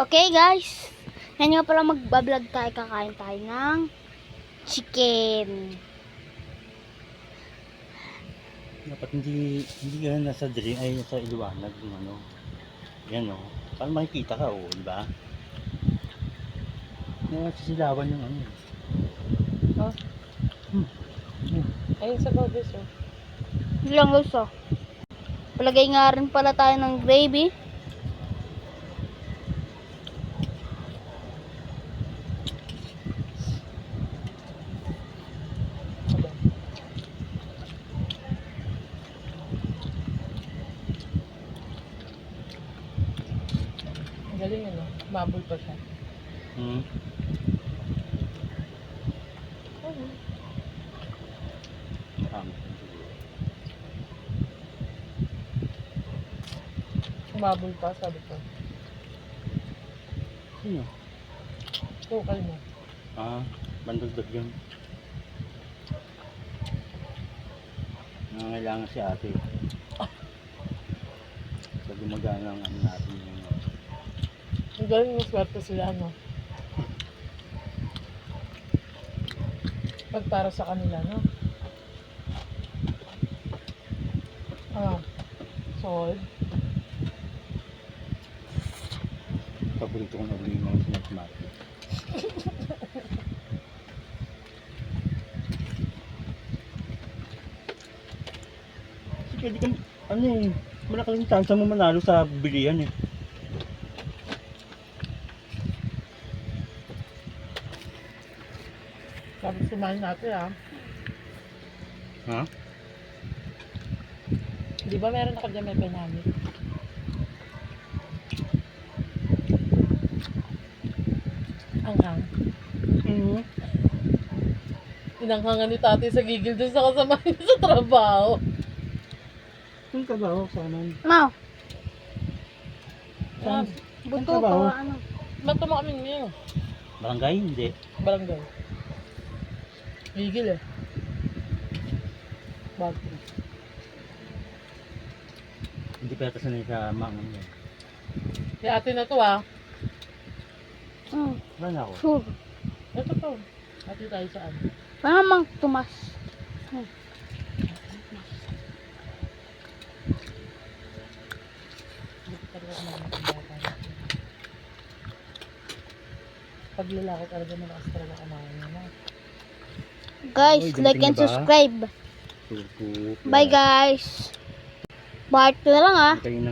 Okay guys, ngayon nga pala magbablog tayo, kakain tayo ng chicken. Dapat hindi ka nasa drain ay nasa iliwanag yung ano. Yan o. Para makikita ka o, di ba? Sisilawan yung ano. Oh. Ayun sa bobis oh. Yun lang guys oh. Palagay nga rin pala tayo ng gravy. Ang galing ano, mabul pa siya. Mabul pa, sabi ko. Sino? Tukal mo. Bandagdag yun. Nangangailangan si ate. Pag gumagana ang ano natin yung... Ang galing mo, swerte sila no. Pag para sa kanila no. Sold. Paborito ko nabili ng snack market. Kasi pwede kang, ano eh, malaking chance mo manalo sa bilihan eh. Sabi sumahin natin Ha? Di ba meron ako dyan may penamit? Anghang. Inanghangan ni tatay sa gigil dun sa kasama niya sa trabaho. Saan ka ba ako sana? Mau, Yan. buto Saan ka ba, ko oh? ano. Ba't mo kami niyo? Barangay? Hindi. Barangay. Gigil eh. Bakit? Hindi pa yata sanay sa mangang yan. Si ate na to Wala na ako. Sure. Ito to. Ate tayo saan? Parang mang tumas. Pag lalaki talaga malakas talaga kumain niya na. Guys, Uy, like dumating and na ba? subscribe. Tutup. Bye guys. Part na lang Hintayin ng